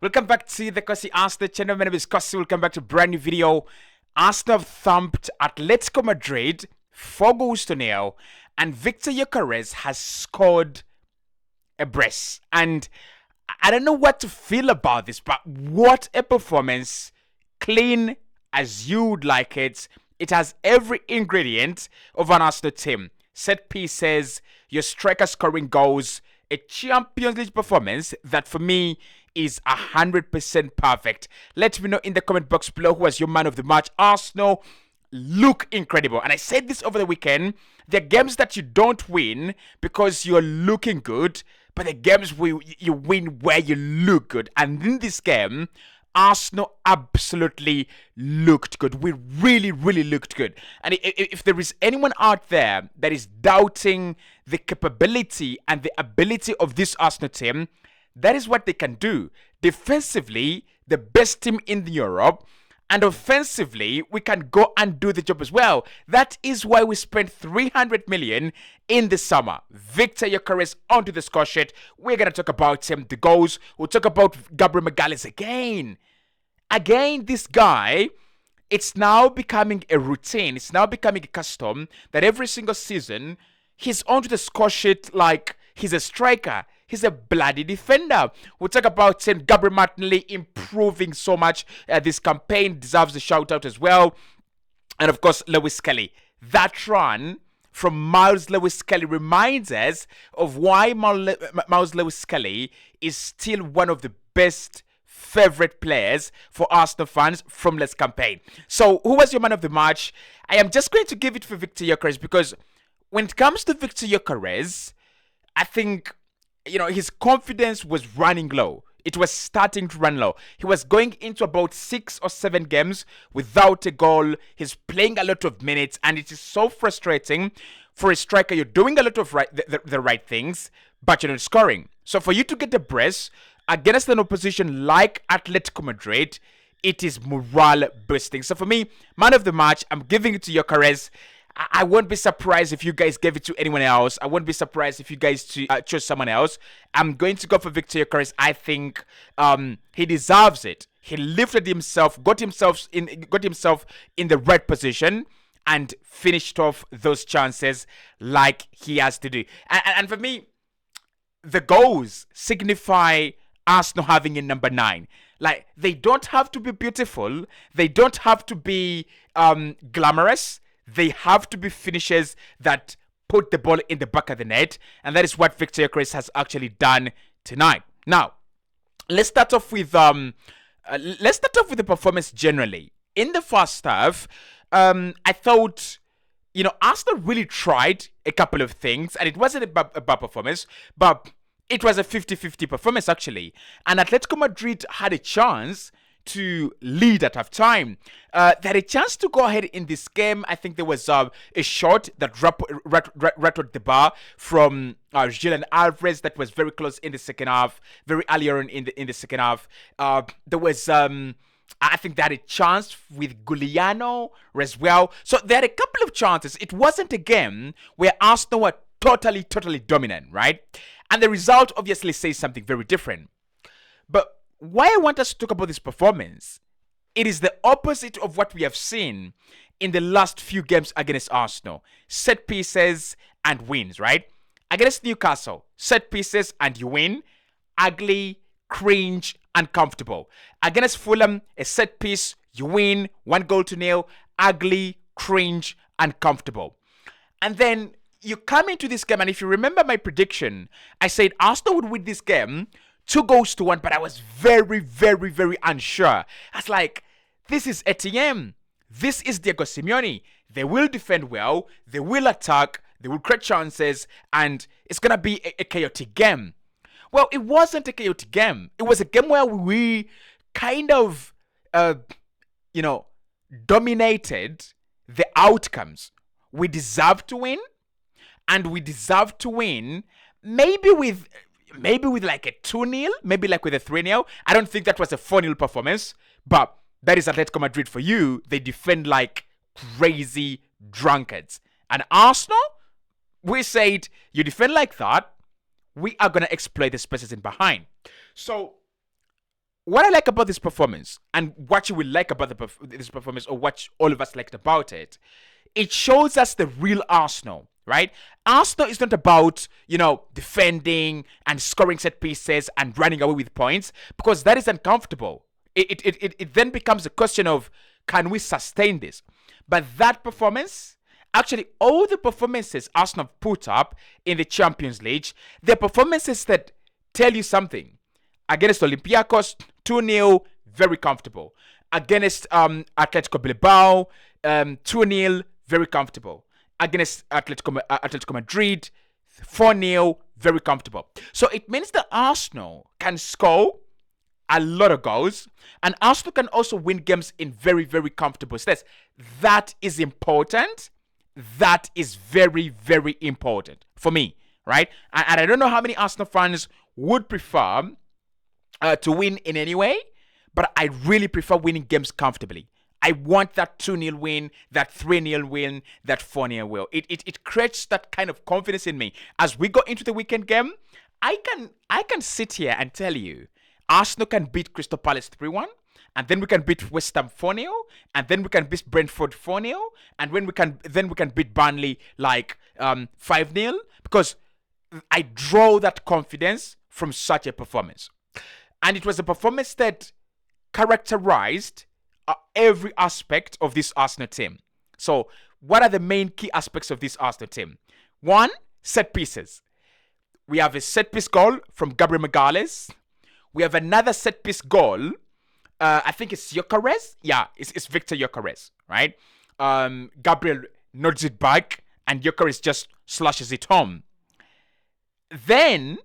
Welcome back to the Cossy Arsenal channel. My name is Cossy. Welcome back to a brand new video. Arsenal thumped Atletico Madrid 4-0, and Victor Gyökeres has scored a brace. And I don't know what to feel about this, but what a performance. Clean as you'd like it. It has every ingredient of an Arsenal team. Set pieces, your striker scoring goals, a Champions League performance that for me is 100% perfect. Let me know in the comment box below who was your man of the match. Arsenal look incredible. And I said this over the weekend. There are games that you don't win because you're looking good, but the games where you win where you look good. And in this game, Arsenal absolutely looked good. We really looked good. And if there is anyone out there that is doubting the capability and the ability of this Arsenal team, that is what they can do. Defensively, the best team in Europe. And offensively, we can go and do the job as well. That is why we spent 300 million in the summer. Victor Gyökeres onto the score sheet. We're going to talk about the goals. We'll talk about Gabriel Magalhaes again. Again, this guy, it's now becoming a routine. It's now becoming a custom that every single season, he's onto the score sheet like he's a striker. He's a bloody defender. We'll talk about Gabriel Martinelli improving so much. This campaign deserves a shout out as well. And of course, Lewis Kelly. That run from Miles Lewis Kelly reminds us of why Miles Lewis Kelly is still one of the best favorite players for Arsenal fans from last campaign. So, who was your man of the match? I am just going to give it for Victor Gyökeres because when it comes to Victor Gyökeres, I think, you know, his confidence was running low. It was starting to run low. He was going into about 6 or 7 games without a goal. He's playing a lot of minutes, and it is so frustrating for a striker. You're doing a lot of the right things, but you're not scoring. So for you to get the brace against an opposition like Atletico Madrid, it is morale boosting. So for me, man of the match, I'm giving it to Gyökeres. I won't be surprised if you guys gave it to anyone else. I won't be surprised if you guys chose someone else. I'm going to go for Victor Gyökeres. I think he deserves it. He lifted himself, got himself in the right position, and finished off those chances like he has to do. And for me, the goals signify Arsenal having a number 9. Like, they don't have to be beautiful. They don't have to be glamorous. They have to be finishers that put the ball in the back of the net. And that is what Victor Gyökeres has actually done tonight. Now, let's start off with the performance generally. In the first half, I thought, you know, Arsenal really tried a couple of things, and it wasn't a bad performance, but it was a 50-50 performance actually. And Atletico Madrid had a chance to lead at half time. They had a chance to go ahead in this game. I think there was a shot that rattled the bar from Julian Alvarez that was very close in the second half, very earlier on in the second half. There was I think they had a chance with Giuliano as well. So they had a couple of chances. It wasn't a game where Arsenal were totally dominant, right? And the result obviously says something very different. But why I want us to talk about this performance, it is the opposite of what we have seen in the last few games against Arsenal. Set pieces and wins, right? Against Newcastle, set pieces and you win. Ugly, cringe, uncomfortable. Against Fulham, a set piece, you win. 1-0. Ugly, cringe, uncomfortable. And then you come into this game, and if you remember my prediction, I said Arsenal would win this game 2-1, but I was very unsure. I was like, this is ATM. This is Diego Simeone. They will defend well. They will attack. They will create chances. And it's going to be a chaotic game. Well, it wasn't a chaotic game. It was a game where we kind of, dominated the outcomes. We deserved to win. And we deserve to win maybe with like a 2-0, maybe like with a 3-0. I don't think that was a 4-0 performance, but that is Atletico Madrid for you. They defend like crazy drunkards. And Arsenal, we said, you defend like that, we are going to exploit the spaces in behind. So what I like about this performance, and what you will like about this performance, or what all of us liked about it, it shows us the real Arsenal, right? Arsenal is not about, defending and scoring set pieces and running away with points, because that is uncomfortable. It then becomes a question of, can we sustain this? But that performance, actually, all the performances Arsenal put up in the Champions League, they're performances that tell you something. Against Olympiacos, 2-0, very comfortable. Against Atletico Bilbao, 2-0, very comfortable. Against Atletico Madrid, 4-0, very comfortable. So it means that Arsenal can score a lot of goals, and Arsenal can also win games in very, very comfortable states. That is important. That is very, very important for me, right? And I don't know how many Arsenal fans would prefer to win in any way, but I really prefer winning games comfortably. I want that 2-0 win, that 3-0 win, that 4-0 win. It creates that kind of confidence in me. As we go into the weekend game, I can sit here and tell you, Arsenal can beat Crystal Palace 3-1, and then we can beat West Ham 4-0, and then we can beat Brentford 4-0, and we can beat Burnley like 5-0, because I draw that confidence from such a performance. And it was a performance that characterized every aspect of this Arsenal team. So, what are the main key aspects of this Arsenal team? One, set pieces. We have a set piece goal from Gabriel Magalhaes. We have another set piece goal. I think it's Gyökeres. Yeah, it's Victor Gyökeres, right? Gabriel nods it back, and Gyökeres just slashes it home. Then,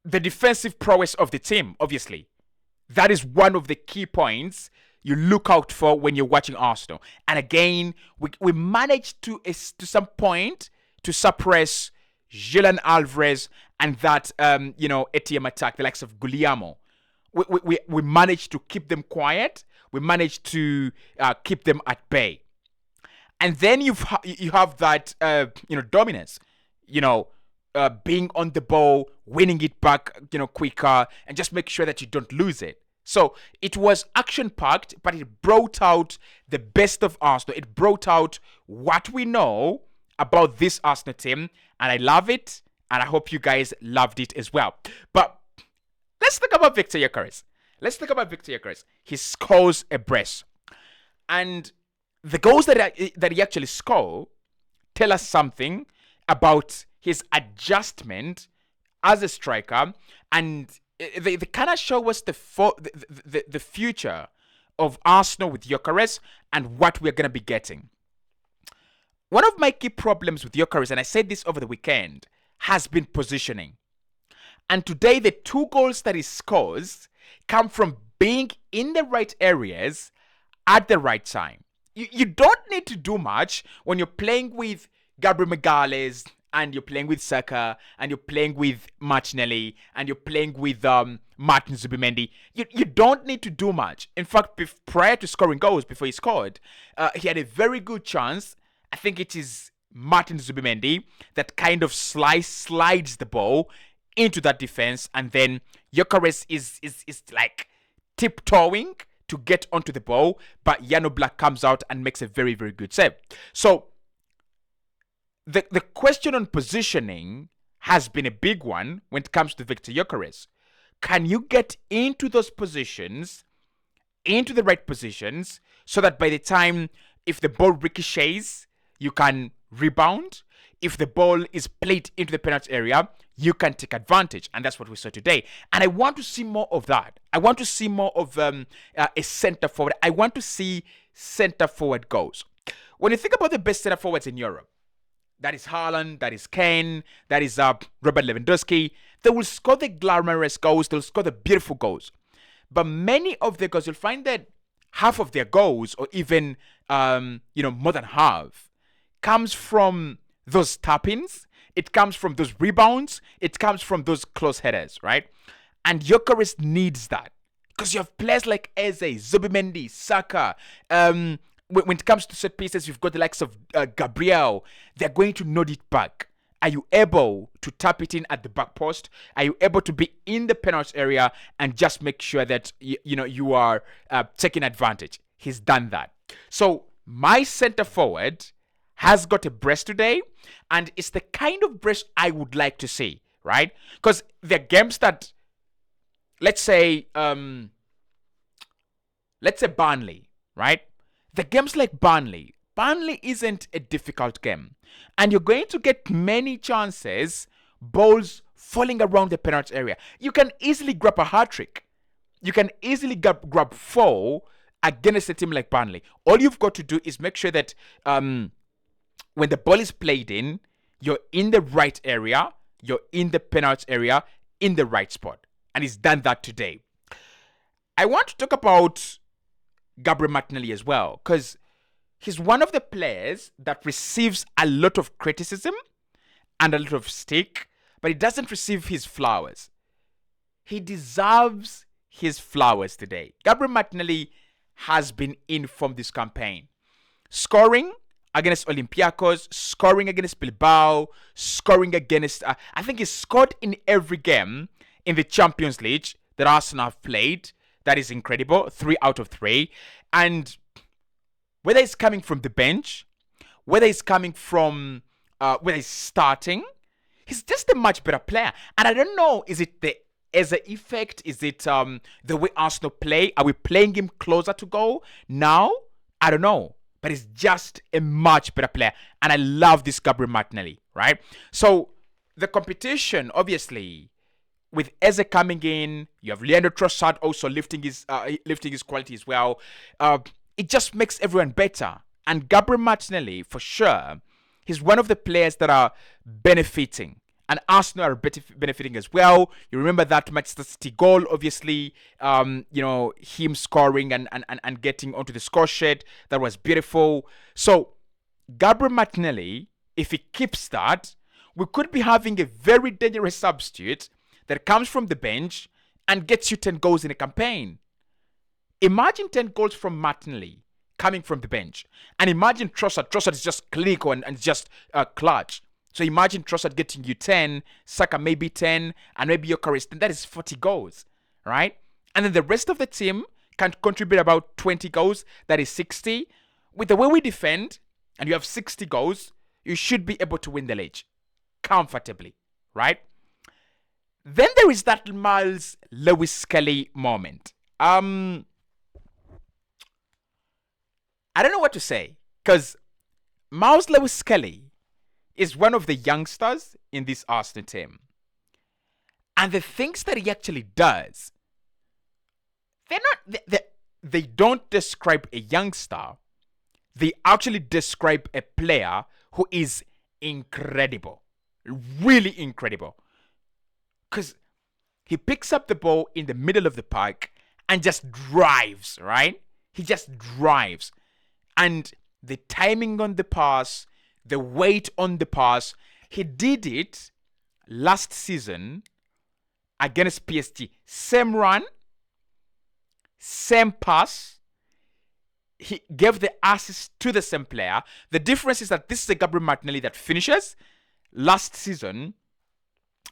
the defensive prowess of the team, obviously. That is one of the key points you look out for when you're watching Arsenal. And again, we managed to some point to suppress Julian Alvarez and that ATM attack, the likes of Guglielmo. We managed to keep them quiet. We managed to keep them at bay. And then you have that dominance, being on the ball, winning it back, quicker, and just make sure that you don't lose it. So it was action-packed, but it brought out the best of Arsenal. It brought out what we know about this Arsenal team, and I love it, and I hope you guys loved it as well. But let's talk about Victor Gyökeres. He scores a brace, and the goals that he actually scored tell us something about his adjustment as a striker, and they kind of show us the future of Arsenal with Gyökeres and what we're going to be getting. One of my key problems with Gyökeres, and I said this over the weekend, has been positioning. And today, the 2 goals that he scores come from being in the right areas at the right time. You don't need to do much when you're playing with Gabriel Magalhaes, and you're playing with Saka, and you're playing with Martinelli, and you're playing with Martin Zubimendi. You don't need to do much. In fact, prior to scoring goals, before he scored, he had a very good chance. I think it is Martin Zubimendi that kind of slides the ball into that defense, and then Gyökeres is like tiptoeing to get onto the ball, but Jan Oblak comes out and makes a very good save. So the question on positioning has been a big one when it comes to Victor Gyökeres. Can you get into those positions, into the right positions, so that by the time, if the ball ricochets, you can rebound? If the ball is played into the penalty area, you can take advantage. And that's what we saw today. And I want to see more of that. I want to see more of a center forward. I want to see center forward goals. When you think about the best center forwards in Europe, that is Haaland, that is Kane, that is Robert Lewandowski. They will score the glamorous goals. They'll score the beautiful goals. But many of the goals, you'll find that half of their goals, or even more than half, comes from those tap-ins. It comes from those rebounds. It comes from those close headers, right? And Gyökeres needs that, because you have players like Eze, Zubimendi, Saka. When it comes to set pieces, you've got the likes of Gabriel. They're going to nod it back. Are you able to tap it in at the back post? Are you able to be in the penalty area and just make sure that you are taking advantage? He's done that. So my center forward has got a brace today, and it's the kind of brace I would like to see, right? Because the games that, let's say Burnley, right? The games like Burnley isn't a difficult game. And you're going to get many chances, balls falling around the penalty area. You can easily grab a hat-trick. You can easily grab 4 against a team like Burnley. All you've got to do is make sure that when the ball is played in, you're in the right area, you're in the penalty area, in the right spot. And he's done that today. I want to talk about Gabriel Martinelli as well, because he's one of the players that receives a lot of criticism and a lot of stick, but he doesn't receive his flowers. He deserves his flowers today. Gabriel Martinelli has been in from this campaign. Scoring against Olympiacos, scoring against Bilbao, scoring against... I think he scored in every game in the Champions League that Arsenal have played. That is incredible. 3 out of 3. And whether it's coming from the bench, whether it's coming from... whether it's starting, he's just a much better player. And I don't know, is it the Eze effect? Is it the way Arsenal play? Are we playing him closer to goal now? I don't know. But he's just a much better player. And I love this Gabriel Martinelli, right? So the competition, obviously, with Eze coming in, you have Leandro Trossard also lifting his quality as well. It just makes everyone better. And Gabriel Martinelli, for sure, he's one of the players that are benefiting. And Arsenal are benefiting as well. You remember that Manchester City goal, obviously, him scoring and getting onto the score sheet. That was beautiful. So, Gabriel Martinelli, if he keeps that, we could be having a very dangerous substitute that comes from the bench and gets you 10 goals in a campaign. Imagine 10 goals from Martinelli coming from the bench. And imagine Trossard. Trossard is just clinical and just clutch. So imagine Trossard getting you 10, Saka maybe 10, and maybe Gyökeres 10. That is 40 goals, right? And then the rest of the team can contribute about 20 goals. That is 60. With the way we defend, and you have 60 goals, you should be able to win the league comfortably, right? Then there is that Miles Lewis-Skelly moment. I don't know what to say, because Miles Lewis-Skelly is one of the youngsters in this Arsenal team. And the things that he actually does, they don't describe a youngster. They actually describe a player who is incredible. Really incredible. Because he picks up the ball in the middle of the park and just drives, right? He just drives. And the timing on the pass, the weight on the pass, he did it last season against PSG. Same run, same pass. He gave the assist to the same player. The difference is that this is a Gabriel Martinelli that finishes. Last season,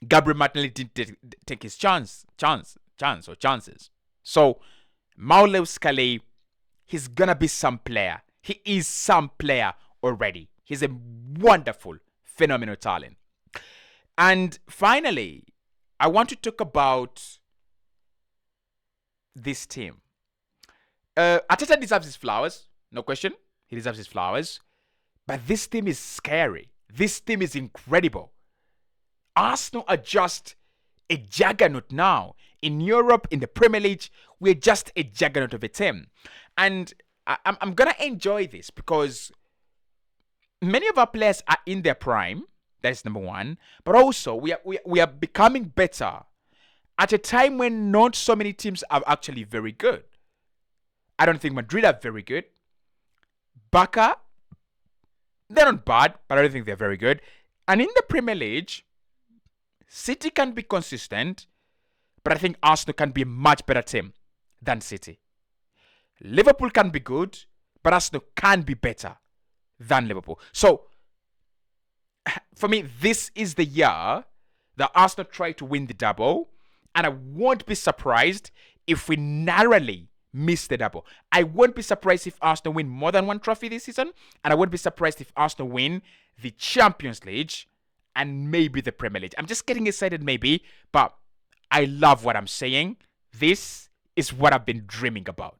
Gabriel Martinelli didn't take his chances. So, Miles Lewis-Skelly, he's gonna be some player. He is some player already. He's a wonderful, phenomenal talent. And finally, I want to talk about this team. Arteta deserves his flowers, no question. He deserves his flowers. But this team is scary. This team is incredible. Arsenal are just a juggernaut now. In Europe, in the Premier League, we're just a juggernaut of a team. And I'm going to enjoy this because many of our players are in their prime. That is number one. But also, we are becoming better at a time when not so many teams are actually very good. I don't think Madrid are very good. Barca, they're not bad, but I don't think they're very good. And in the Premier League, City can be consistent, but I think Arsenal can be a much better team than City. Liverpool can be good, but Arsenal can be better than Liverpool. So, for me, this is the year that Arsenal try to win the double, and I won't be surprised if we narrowly miss the double. I won't be surprised if Arsenal win more than one trophy this season, and I won't be surprised if Arsenal win the Champions League and maybe the Premier League. I'm just getting excited maybe, but I love what I'm saying. This is what I've been dreaming about.